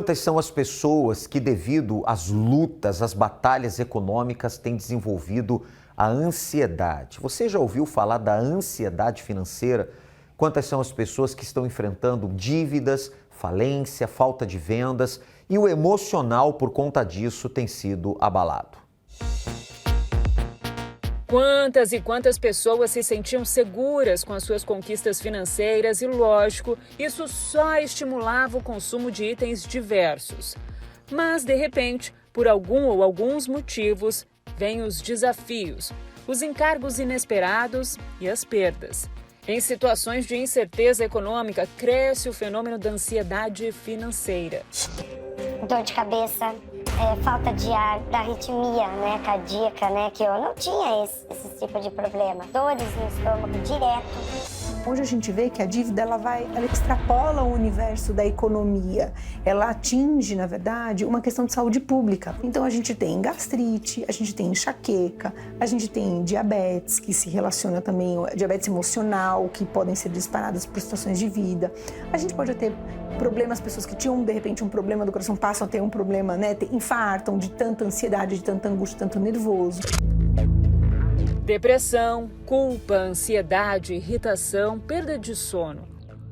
Quantas são as pessoas que, devido às lutas, às batalhas econômicas, têm desenvolvido a ansiedade? Você já ouviu falar da ansiedade financeira? Quantas são as pessoas que estão enfrentando dívidas, falência, falta de vendas e o emocional por conta disso tem sido abalado? Quantas e quantas pessoas se sentiam seguras com as suas conquistas financeiras e, lógico, isso só estimulava o consumo de itens diversos. Mas, de repente, por algum ou alguns motivos, vêm os desafios, os encargos inesperados e as perdas. Em situações de incerteza econômica, cresce o fenômeno da ansiedade financeira. Dor de cabeça, falta de ar, da arritmia, cardíaca, que eu não tinha esse tipo de problema. Dores no estômago direto. Hoje a gente vê que a dívida ela extrapola o universo da economia. Ela atinge, na verdade, uma questão de saúde pública. Então a gente tem gastrite, a gente tem enxaqueca, a gente tem diabetes, que se relaciona também, diabetes emocional, que podem ser disparadas por situações de vida. A gente pode ter problemas, pessoas que tinham, de repente, um problema do coração, passam a ter um problema, infartam de tanta ansiedade, de tanta angústia, tanto nervoso. Depressão, culpa, ansiedade, irritação, perda de sono.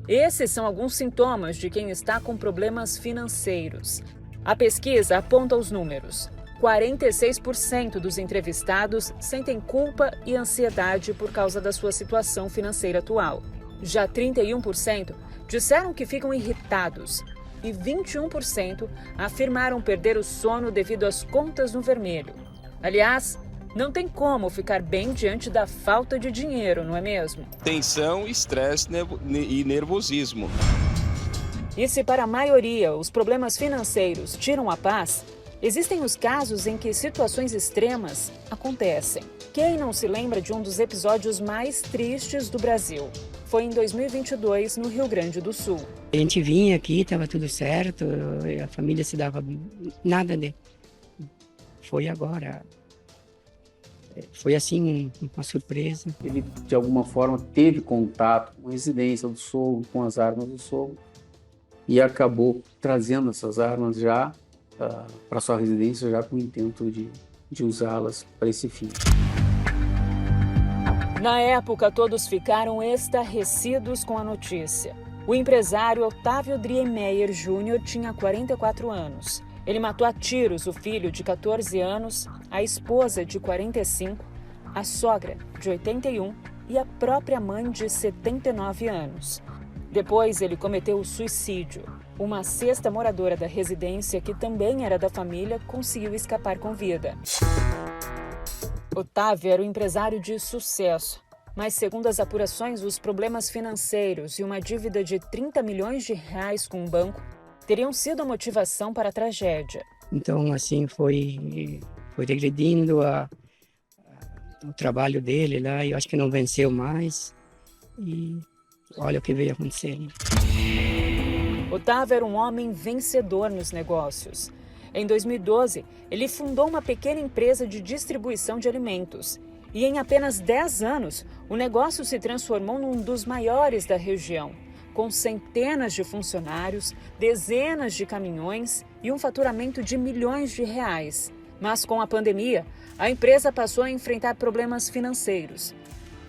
Esses são alguns sintomas de quem está com problemas financeiros. A pesquisa aponta os números. 46% dos entrevistados sentem culpa e ansiedade por causa da sua situação financeira atual. Já 31% disseram que ficam irritados e 21% afirmaram perder o sono devido às contas no vermelho. Aliás, não tem como ficar bem diante da falta de dinheiro, não é mesmo? Tensão, estresse e nervosismo. E se para a maioria os problemas financeiros tiram a paz, existem os casos em que situações extremas acontecem. Quem não se lembra de um dos episódios mais tristes do Brasil? Foi em 2022, no Rio Grande do Sul. A gente vinha aqui, estava tudo certo, a família se dava nada de... Foi agora... Foi assim, uma surpresa. Ele, de alguma forma, teve contato com a residência do sogro, com as armas do sogro, e acabou trazendo essas armas já para sua residência, já com o intento de usá-las para esse fim. Na época, todos ficaram estarrecidos com a notícia. O empresário Otávio Driemeyer Júnior tinha 44 anos. Ele matou a tiros o filho de 14 anos, a esposa de 45, a sogra de 81 e a própria mãe de 79 anos. Depois, ele cometeu o suicídio. Uma sexta moradora da residência, que também era da família, conseguiu escapar com vida. Otávio era um empresário de sucesso, mas, segundo as apurações, os problemas financeiros e uma dívida de 30 milhões de reais com o banco teriam sido a motivação para a tragédia. Então, assim, foi regredindo o trabalho dele lá, e eu acho que não venceu mais. E olha o que veio acontecendo. Otávio era um homem vencedor nos negócios. Em 2012, ele fundou uma pequena empresa de distribuição de alimentos. E em apenas 10 anos, o negócio se transformou num dos maiores da região, com centenas de funcionários, dezenas de caminhões e um faturamento de milhões de reais. Mas com a pandemia, a empresa passou a enfrentar problemas financeiros.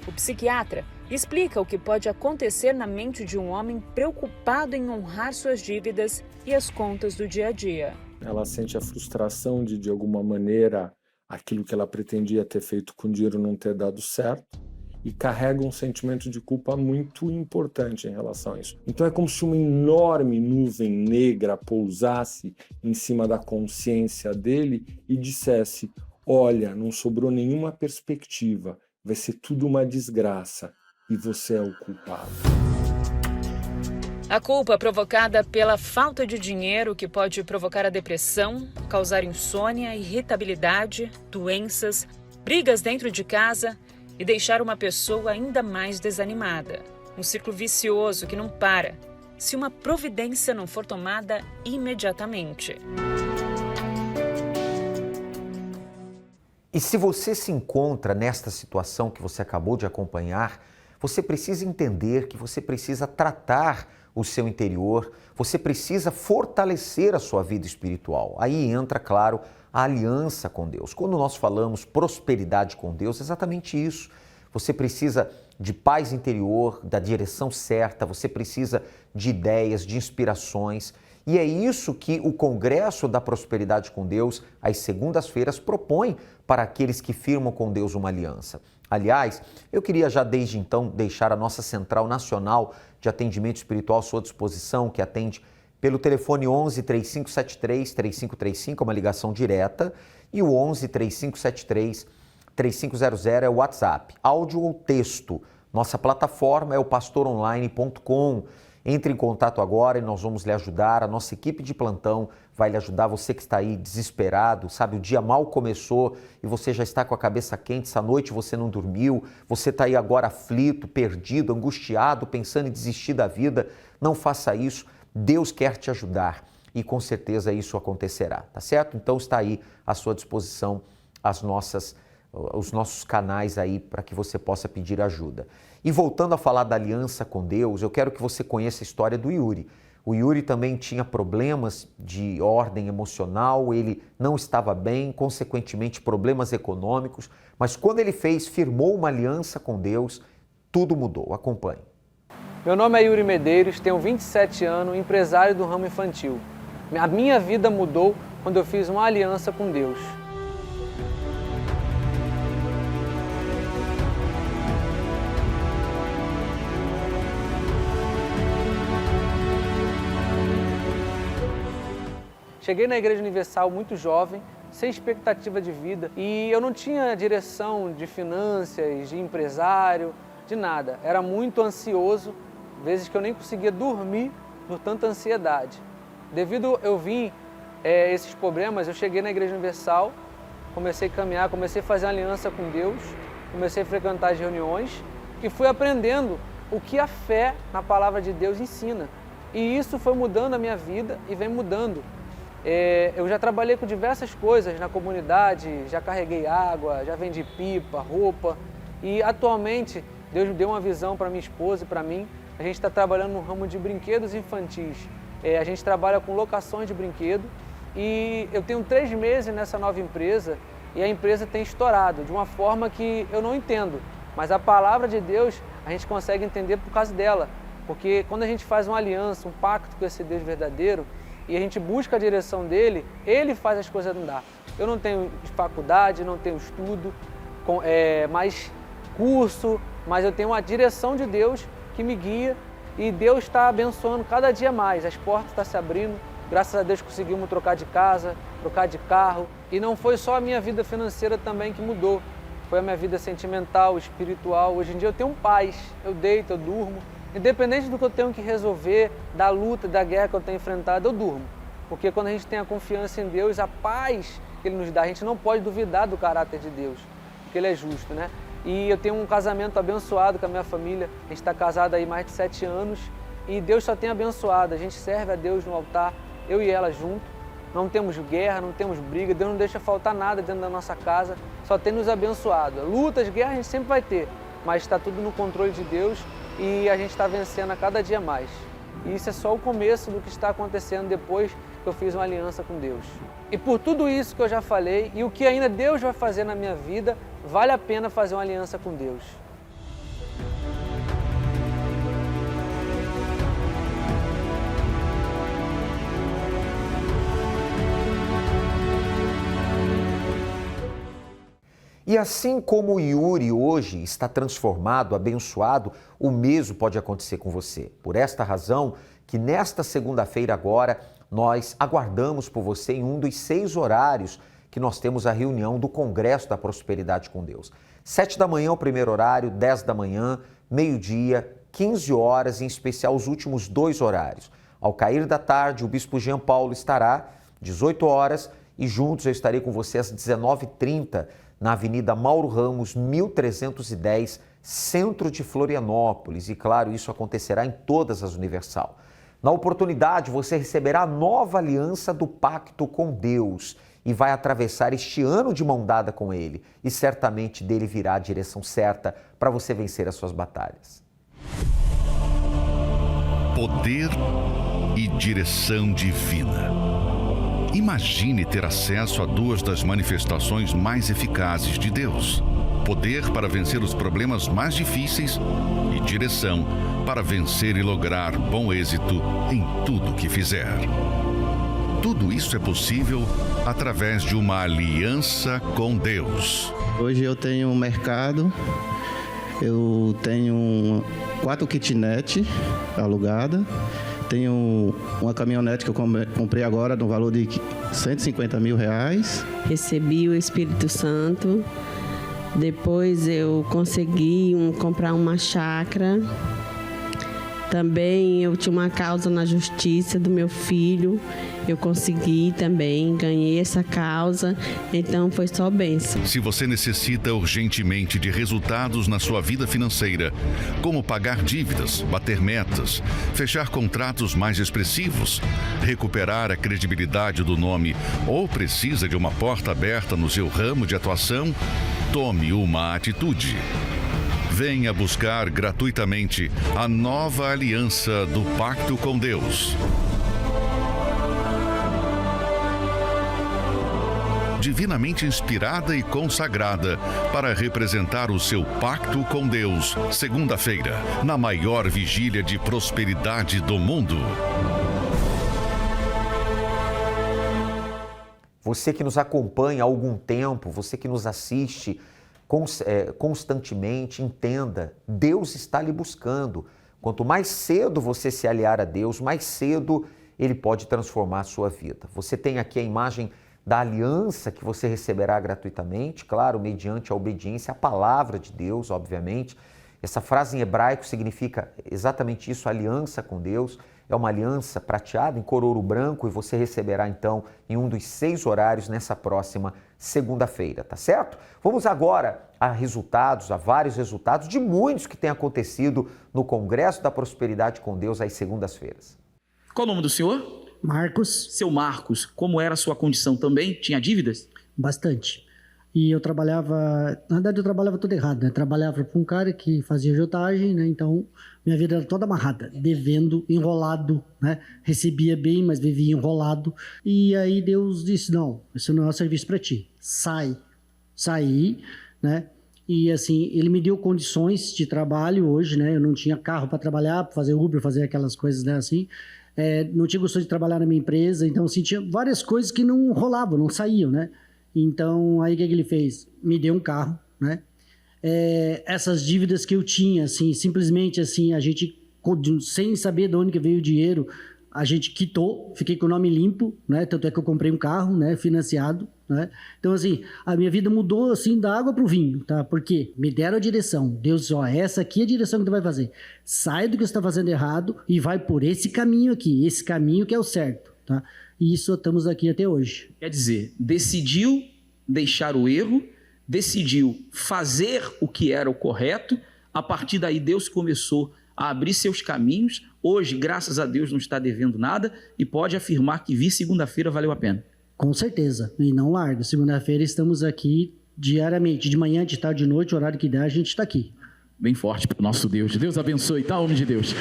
O psiquiatra explica o que pode acontecer na mente de um homem preocupado em honrar suas dívidas e as contas do dia a dia. Ela sente a frustração de alguma maneira, aquilo que ela pretendia ter feito com o dinheiro não ter dado certo. E carrega um sentimento de culpa muito importante em relação a isso. Então é como se uma enorme nuvem negra pousasse em cima da consciência dele e dissesse: olha, não sobrou nenhuma perspectiva, vai ser tudo uma desgraça e você é o culpado. A culpa provocada pela falta de dinheiro, que pode provocar a depressão, causar insônia, irritabilidade, doenças, brigas dentro de casa e deixar uma pessoa ainda mais desanimada. Um ciclo vicioso que não para, se uma providência não for tomada imediatamente. E se você se encontra nesta situação que você acabou de acompanhar, você precisa entender que você precisa tratar o seu interior, você precisa fortalecer a sua vida espiritual. Aí entra, claro, a aliança com Deus. Quando nós falamos prosperidade com Deus, é exatamente isso. Você precisa de paz interior, da direção certa, você precisa de ideias, de inspirações. E é isso que o Congresso da Prosperidade com Deus, às segundas-feiras, propõe para aqueles que firmam com Deus uma aliança. Aliás, eu queria já desde então deixar a nossa Central Nacional de Atendimento Espiritual à sua disposição, que atende pelo telefone 11 3573 3535, uma ligação direta, e o 11 3573 3500 é o WhatsApp, áudio ou texto. Nossa plataforma é o pastoronline.com. Entre em contato agora e nós vamos lhe ajudar. A nossa equipe de plantão vai lhe ajudar. Você que está aí desesperado, sabe, o dia mal começou e você já está com a cabeça quente, essa noite você não dormiu, você está aí agora aflito, perdido, angustiado, pensando em desistir da vida. Não faça isso. Deus quer te ajudar e com certeza isso acontecerá, tá certo? Então está aí à sua disposição os nossos canais aí para que você possa pedir ajuda. E voltando a falar da aliança com Deus, eu quero que você conheça a história do Yuri. O Yuri também tinha problemas de ordem emocional, ele não estava bem, consequentemente problemas econômicos, mas quando ele firmou uma aliança com Deus, tudo mudou. Acompanhe. Meu nome é Yuri Medeiros, tenho 27 anos, empresário do ramo infantil. A minha vida mudou quando eu fiz uma aliança com Deus. Cheguei na Igreja Universal muito jovem, sem expectativa de vida, e eu não tinha direção de finanças, de empresário, de nada. Era muito ansioso, vezes que eu nem conseguia dormir por tanta ansiedade. Devido eu vir esses problemas, eu cheguei na Igreja Universal, comecei a caminhar, comecei a fazer uma aliança com Deus, comecei a frequentar as reuniões e fui aprendendo o que a fé na palavra de Deus ensina. E isso foi mudando a minha vida e vem mudando. Eu já trabalhei com diversas coisas na comunidade, já carreguei água, já vendi pipa, roupa e atualmente Deus me deu uma visão para minha esposa e para mim. A gente está trabalhando no ramo de brinquedos infantis. A gente trabalha com locações de brinquedo e eu tenho 3 meses nessa nova empresa e a empresa tem estourado de uma forma que eu não entendo, mas a palavra de Deus a gente consegue entender por causa dela, porque quando a gente faz uma aliança, um pacto com esse Deus verdadeiro, e a gente busca a direção dele, ele faz as coisas andar. Eu não tenho faculdade, não tenho estudo, mais curso, mas eu tenho uma direção de Deus que me guia e Deus está abençoando cada dia mais. As portas estão se abrindo, graças a Deus conseguimos trocar de casa, trocar de carro. E não foi só a minha vida financeira também que mudou, foi a minha vida sentimental, espiritual. Hoje em dia eu tenho paz, eu deito, eu durmo. Independente do que eu tenho que resolver, da luta, da guerra que eu tenho enfrentado, eu durmo. Porque quando a gente tem a confiança em Deus, a paz que Ele nos dá, a gente não pode duvidar do caráter de Deus, porque Ele é justo, né? E eu tenho um casamento abençoado com a minha família, a gente está casado aí mais de 7 anos e Deus só tem abençoado, a gente serve a Deus no altar, eu e ela junto, não temos guerra, não temos briga, Deus não deixa faltar nada dentro da nossa casa, só tem nos abençoado. Lutas, guerra a gente sempre vai ter, mas está tudo no controle de Deus e a gente está vencendo a cada dia mais. E isso é só o começo do que está acontecendo depois que eu fiz uma aliança com Deus. E por tudo isso que eu já falei e o que ainda Deus vai fazer na minha vida, vale a pena fazer uma aliança com Deus. E assim como o Yuri hoje está transformado, abençoado, o mesmo pode acontecer com você. Por esta razão que nesta segunda-feira agora nós aguardamos por você em um dos 6 horários que nós temos a reunião do Congresso da Prosperidade com Deus. 7 da manhã o primeiro horário, 10 da manhã, meio-dia, 15 horas, em especial os últimos 2 horários. Ao cair da tarde, o Bispo Jean Paulo estará, 18 horas, e juntos eu estarei com você às 19h30, na Avenida Mauro Ramos, 1310, centro de Florianópolis. E claro, isso acontecerá em todas as Universal. Na oportunidade, você receberá a nova aliança do pacto com Deus e vai atravessar este ano de mão dada com Ele. E certamente dele virá a direção certa para você vencer as suas batalhas. poder e direção divina. Imagine ter acesso a duas das manifestações mais eficazes de Deus: poder para vencer os problemas mais difíceis e direção para vencer e lograr bom êxito em tudo que fizer. Tudo isso é possível através de uma aliança com Deus. Hoje eu tenho um mercado, eu tenho 4 kitnet alugadas, tenho uma caminhonete que eu comprei agora no valor de R$150 mil. Recebi o Espírito Santo, depois eu consegui comprar uma chácara. Também eu tinha uma causa na justiça do meu filho, eu consegui também, ganhei essa causa, então foi só bênção. Se você necessita urgentemente de resultados na sua vida financeira, como pagar dívidas, bater metas, fechar contratos mais expressivos, recuperar a credibilidade do nome ou precisa de uma porta aberta no seu ramo de atuação, tome uma atitude. Venha buscar gratuitamente a nova aliança do Pacto com Deus. Divinamente inspirada e consagrada para representar o seu pacto com Deus, segunda-feira, na maior vigília de prosperidade do mundo. Você que nos acompanha há algum tempo, você que nos assiste constantemente, entenda, Deus está lhe buscando. Quanto mais cedo você se aliar a Deus, mais cedo Ele pode transformar a sua vida. Você tem aqui a imagem da aliança que você receberá gratuitamente, claro, mediante a obediência à palavra de Deus, obviamente. Essa frase em hebraico significa exatamente isso, aliança com Deus. É uma aliança prateada em cor ouro branco e você receberá então em um dos 6 horários nessa próxima segunda-feira, tá certo? Vamos agora a vários resultados de muitos que têm acontecido no Congresso da Prosperidade com Deus às segundas-feiras. Qual o nome do senhor? Marcos. Seu Marcos, como era a sua condição também? Tinha dívidas? Bastante. E eu trabalhava, na verdade eu trabalhava tudo errado, né? Trabalhava para um cara que fazia agiotagem, né? Então minha vida era toda amarrada, devendo, enrolado, né? Recebia bem, mas vivia enrolado. E aí Deus disse, não, isso não é um serviço para ti, sai. Saí, né? E assim, ele me deu condições de trabalho hoje, né? Eu não tinha carro para trabalhar, para fazer Uber, fazer aquelas coisas, né? Assim, não tinha gosto de trabalhar na minha empresa, então assim, tinha várias coisas que não rolavam, não saíam, né? Então, aí o que ele fez? Me deu um carro, né? Essas dívidas que eu tinha, assim, simplesmente assim, a gente, sem saber de onde que veio o dinheiro, a gente quitou, fiquei com o nome limpo, né? Tanto é que eu comprei um carro, né? Financiado, né? Então, assim, a minha vida mudou, assim, da água pro vinho, tá? Porque me deram a direção. Deus disse, ó, essa aqui é a direção que tu vai fazer. Sai do que você está fazendo errado e vai por esse caminho aqui, esse caminho que é o certo, tá? E isso estamos aqui até hoje. Quer dizer, decidiu deixar o erro, decidiu fazer o que era o correto, a partir daí Deus começou a abrir seus caminhos. Hoje, graças a Deus, não está devendo nada e pode afirmar que vir segunda-feira valeu a pena. Com certeza, e não larga. Segunda-feira estamos aqui diariamente, de manhã, de tarde, de noite, o horário que der, a gente está aqui. Bem forte para o nosso Deus. Deus abençoe, tá, homem de Deus.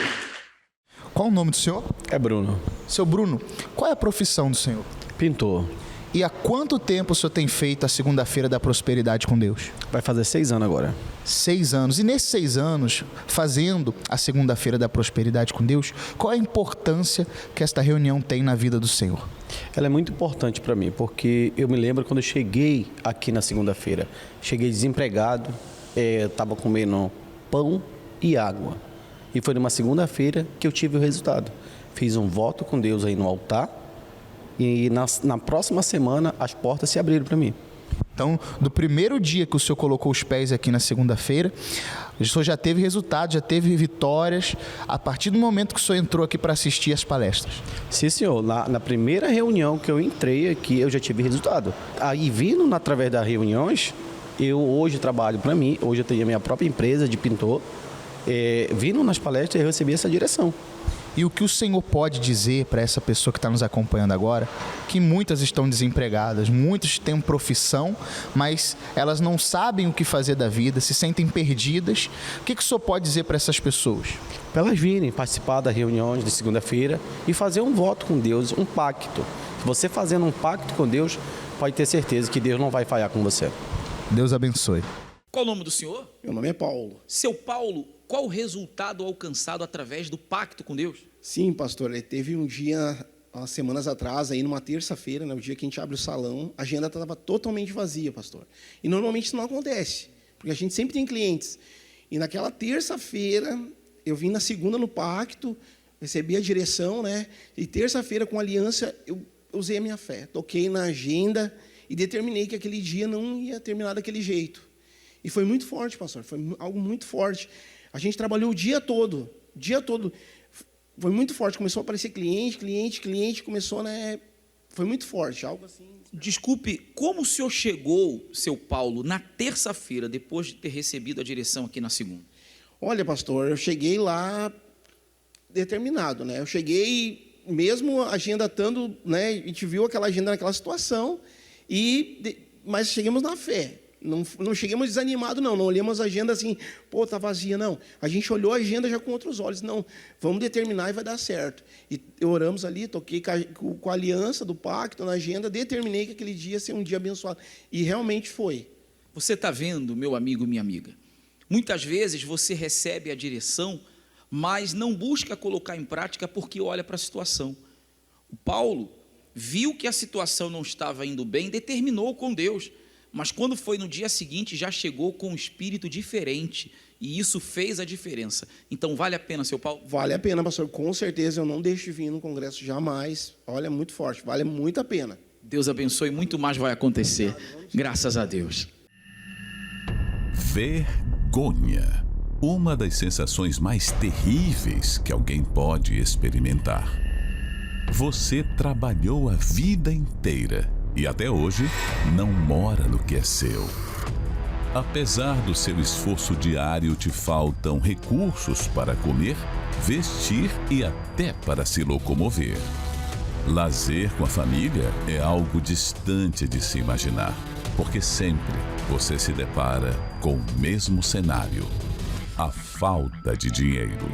Qual o nome do senhor? É Bruno. Seu Bruno, qual é a profissão do senhor? Pintor. E há quanto tempo o senhor tem feito a segunda-feira da prosperidade com Deus? Vai fazer 6 anos agora. 6 anos. E nesses 6 anos, fazendo a segunda-feira da prosperidade com Deus, qual é a importância que esta reunião tem na vida do senhor? Ela é muito importante para mim, porque eu me lembro quando eu cheguei aqui na segunda-feira. Cheguei desempregado, estava comendo pão e água. E foi numa segunda-feira que eu tive o resultado. Fiz um voto com Deus aí no altar e na próxima semana as portas se abriram para mim. Então, do primeiro dia que o senhor colocou os pés aqui na segunda-feira, o senhor já teve resultados, já teve vitórias, a partir do momento que o senhor entrou aqui para assistir as palestras? Sim, senhor. Na primeira reunião que eu entrei aqui, eu já tive resultado. Aí, vindo através das reuniões, eu hoje trabalho para mim, hoje eu tenho a minha própria empresa de pintor. Vindo nas palestras, eu recebi essa direção. E o que o Senhor pode dizer para essa pessoa que está nos acompanhando agora, que muitas estão desempregadas, muitas têm profissão, mas elas não sabem o que fazer da vida, se sentem perdidas. O que o Senhor pode dizer para essas pessoas? Para elas virem participar das reuniões de segunda-feira e fazer um voto com Deus, um pacto. Você fazendo um pacto com Deus, pode ter certeza que Deus não vai falhar com você. Deus abençoe. Qual o nome do senhor? Meu nome é Paulo. Seu Paulo, qual o resultado alcançado através do pacto com Deus? Sim, pastor, teve um dia, umas semanas atrás, aí numa terça-feira, né, o dia que a gente abre o salão, a agenda estava totalmente vazia, pastor. E normalmente isso não acontece, porque a gente sempre tem clientes. E naquela terça-feira, eu vim na segunda no pacto, recebi a direção, né? E terça-feira, com a aliança, eu usei a minha fé. Toquei na agenda e determinei que aquele dia não ia terminar daquele jeito. E foi muito forte, pastor, foi algo muito forte. A gente trabalhou o dia todo. Foi muito forte. Começou a aparecer cliente, começou, né? Foi muito forte, algo assim. Desculpe, como o senhor chegou, seu Paulo, na terça-feira, depois de ter recebido a direção aqui na segunda? Olha, pastor, eu cheguei lá determinado, né? Eu cheguei, mesmo a agenda estando, né? A gente viu aquela agenda naquela situação, mas chegamos na fé. Não chegamos desanimados, não olhamos a agenda assim, pô, tá vazia, não. A gente olhou a agenda já com outros olhos, não, vamos determinar e vai dar certo. E oramos ali, toquei com a aliança do pacto na agenda, determinei que aquele dia ia ser um dia abençoado. E realmente foi. Você está vendo, meu amigo, minha amiga? Muitas vezes você recebe a direção, mas não busca colocar em prática porque olha para a situação. O Paulo viu que a situação não estava indo bem, determinou com Deus, mas quando foi no dia seguinte, já chegou com um espírito diferente, e isso fez a diferença. Então, vale a pena, seu Paulo? Vale a pena, pastor, com certeza, eu não deixo de vir no congresso jamais. Olha, muito forte, vale muito a pena. Deus abençoe, muito mais vai acontecer, graças a Deus. Vergonha. Uma das sensações mais terríveis que alguém pode experimentar. Você trabalhou a vida inteira e até hoje não mora no que é seu. Apesar do seu esforço diário, te faltam recursos para comer, vestir e até para se locomover. Lazer com a família é algo distante de se imaginar, porque sempre você se depara com o mesmo cenário: a falta de dinheiro.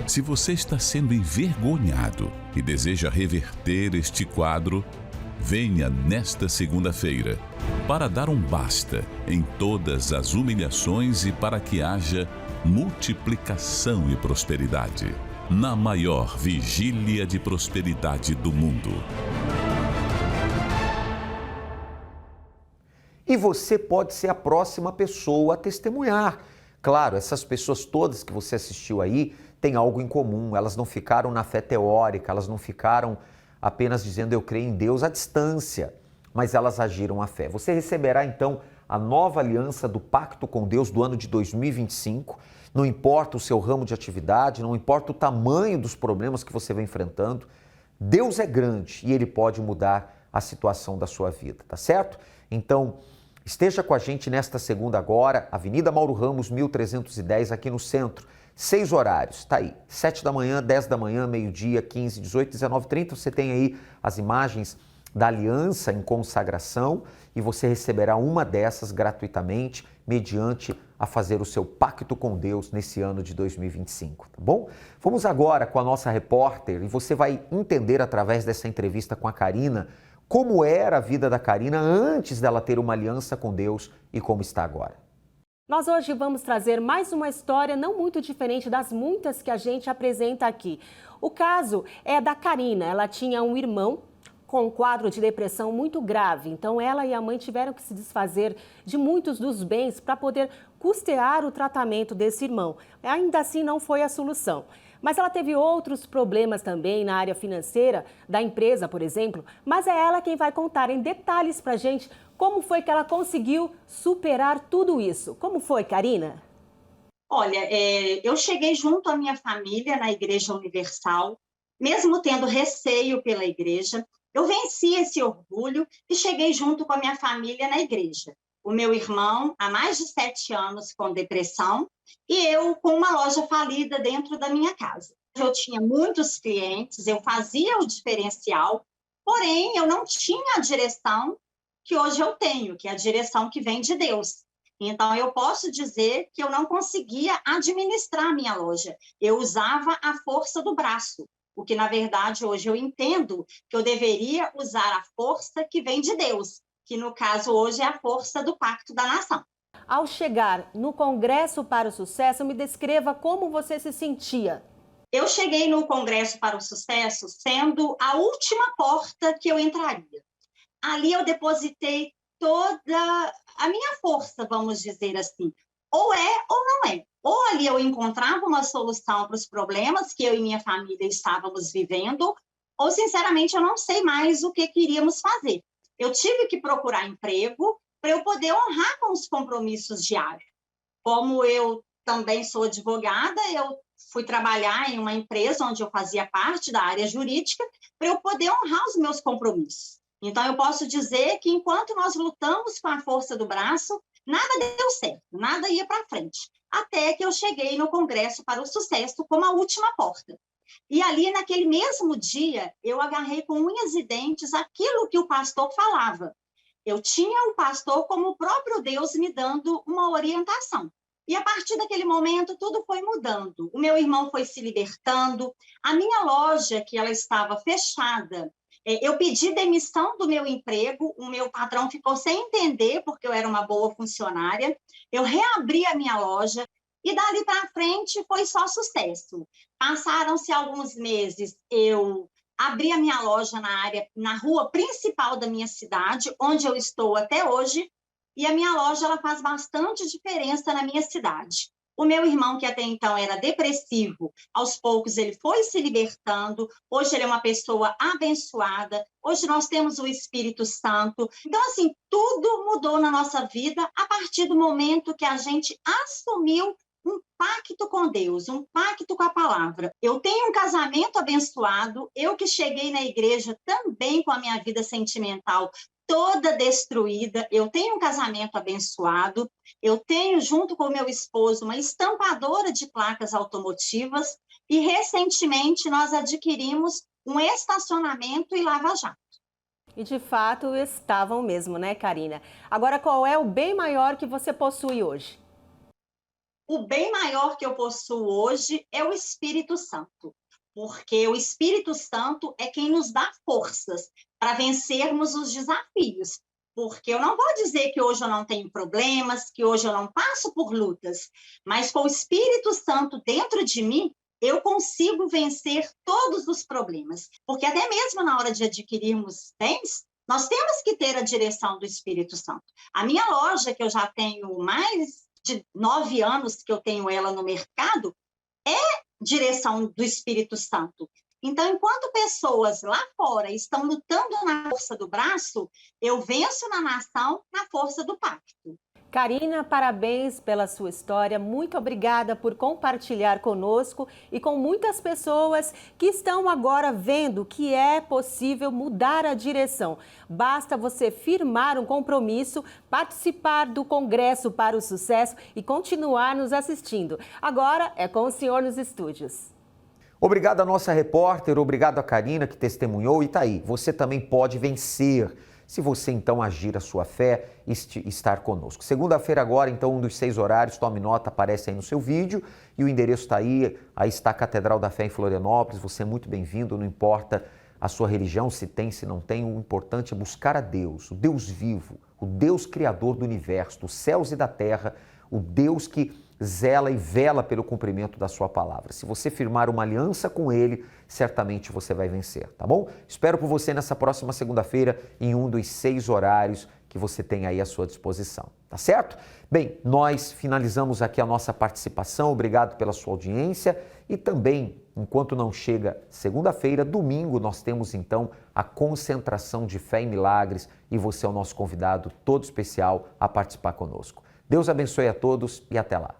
Se você está sendo envergonhado e deseja reverter este quadro, venha nesta segunda-feira para dar um basta em todas as humilhações e para que haja multiplicação e prosperidade na maior vigília de prosperidade do mundo. E você pode ser a próxima pessoa a testemunhar. Claro, essas pessoas todas que você assistiu aí têm algo em comum. Elas não ficaram na fé teórica, elas não ficaram apenas dizendo eu creio em Deus à distância, mas elas agiram à fé. Você receberá então a nova aliança do pacto com Deus do ano de 2025. Não importa o seu ramo de atividade, não importa o tamanho dos problemas que você vem enfrentando, Deus é grande e Ele pode mudar a situação da sua vida, tá certo? Então, esteja com a gente nesta segunda agora, Avenida Mauro Ramos, 1310, aqui no centro. 6 horários, tá aí, 7 da manhã, 10 da manhã, meio-dia, 15, 18, 19, 30. Você tem aí as imagens da aliança em consagração e você receberá uma dessas gratuitamente, mediante a fazer o seu pacto com Deus nesse ano de 2025, tá bom? Vamos agora com a nossa repórter e você vai entender através dessa entrevista com a Karina como era a vida da Karina antes dela ter uma aliança com Deus e como está agora. Nós hoje vamos trazer mais uma história não muito diferente das muitas que a gente apresenta aqui. O caso é da Karina. Ela tinha um irmão com um quadro de depressão muito grave. Então, ela e a mãe tiveram que se desfazer de muitos dos bens para poder custear o tratamento desse irmão. Ainda assim, não foi a solução. Mas ela teve outros problemas também na área financeira da empresa, por exemplo. Mas é ela quem vai contar em detalhes para a gente como foi que ela conseguiu superar tudo isso. Como foi, Karina? Olha, eu cheguei junto à minha família na Igreja Universal, mesmo tendo receio pela igreja. Eu venci esse orgulho e cheguei junto com a minha família na igreja. o meu irmão há mais de 7 anos com depressão e eu com uma loja falida dentro da minha casa. Eu tinha muitos clientes, eu fazia o diferencial, porém eu não tinha a direção que hoje eu tenho, que é a direção que vem de Deus. Então, eu posso dizer que eu não conseguia administrar a minha loja. Eu usava a força do braço, o que, na verdade, hoje eu entendo que eu deveria usar a força que vem de Deus, que, no caso, hoje é a força do Pacto da Nação. Ao chegar no Congresso para o Sucesso, me descreva como você se sentia. Eu cheguei no Congresso para o Sucesso sendo a última porta que eu entraria. Ali eu depositei toda a minha força, vamos dizer assim. Ou é ou não é. Ou ali eu encontrava uma solução para os problemas que eu e minha família estávamos vivendo, ou, sinceramente, eu não sei mais o que queríamos fazer. Eu tive que procurar emprego para eu poder honrar com os compromissos diários. Como eu também sou advogada, eu fui trabalhar em uma empresa onde eu fazia parte da área jurídica para eu poder honrar os meus compromissos. Então, eu posso dizer que enquanto nós lutamos com a força do braço, nada deu certo, nada ia para frente. Até que eu cheguei no Congresso para o Sucesso como a última porta. E ali, naquele mesmo dia, eu agarrei com unhas e dentes aquilo que o pastor falava. Eu tinha o pastor como o próprio Deus me dando uma orientação. E a partir daquele momento, tudo foi mudando. O meu irmão foi se libertando. A minha loja, que ela estava fechada, eu pedi demissão do meu emprego, o meu patrão ficou sem entender, porque eu era uma boa funcionária. Eu reabri a minha loja e dali para frente foi só sucesso. Passaram-se alguns meses, eu abri a minha loja na rua principal da minha cidade, onde eu estou até hoje, e a minha loja ela faz bastante diferença na minha cidade. O meu irmão, que até então era depressivo, aos poucos ele foi se libertando. Hoje ele é uma pessoa abençoada. Hoje nós temos o Espírito Santo. Então, assim, tudo mudou na nossa vida a partir do momento que a gente assumiu um pacto com Deus, um pacto com a palavra. Eu tenho um casamento abençoado. Eu que cheguei na igreja também com a minha vida sentimental toda destruída, eu tenho um casamento abençoado, eu tenho, junto com o meu esposo, uma estampadora de placas automotivas e, recentemente, nós adquirimos um estacionamento e lava-jato. E, de fato, estavam mesmo, né, Karina? Agora, qual é o bem maior que você possui hoje? O bem maior que eu possuo hoje é o Espírito Santo, porque o Espírito Santo é quem nos dá forças para vencermos os desafios. Porque eu não vou dizer que hoje eu não tenho problemas, que hoje eu não passo por lutas, mas com o Espírito Santo dentro de mim, eu consigo vencer todos os problemas. Porque até mesmo na hora de adquirirmos bens, nós temos que ter a direção do Espírito Santo. A minha loja, que eu já tenho mais de 9 anos que eu tenho ela no mercado, é direção do Espírito Santo. Então, enquanto pessoas lá fora estão lutando na força do braço, eu venço na nação na força do pacto. Karina, parabéns pela sua história. Muito obrigada por compartilhar conosco e com muitas pessoas que estão agora vendo que é possível mudar a direção. Basta você firmar um compromisso, participar do Congresso para o Sucesso e continuar nos assistindo. Agora é com o senhor nos estúdios. Obrigado à nossa repórter, obrigado a Karina que testemunhou e tá aí. Você também pode vencer, se você então agir a sua fé e estar conosco. Segunda-feira agora, então, um dos 6 horários, tome nota, aparece aí no seu vídeo e o endereço está aí está a Catedral da Fé em Florianópolis, você é muito bem-vindo, não importa a sua religião, se tem, se não tem, o importante é buscar a Deus, o Deus vivo, o Deus criador do universo, dos céus e da terra, o Deus que zela e vela pelo cumprimento da sua palavra. Se você firmar uma aliança com Ele, certamente você vai vencer, tá bom? Espero por você nessa próxima segunda-feira em um dos 6 horários que você tem aí à sua disposição, tá certo? Bem, nós finalizamos aqui a nossa participação, obrigado pela sua audiência e também, enquanto não chega segunda-feira, domingo nós temos então a concentração de fé e milagres e você é o nosso convidado todo especial a participar conosco. Deus abençoe a todos e até lá.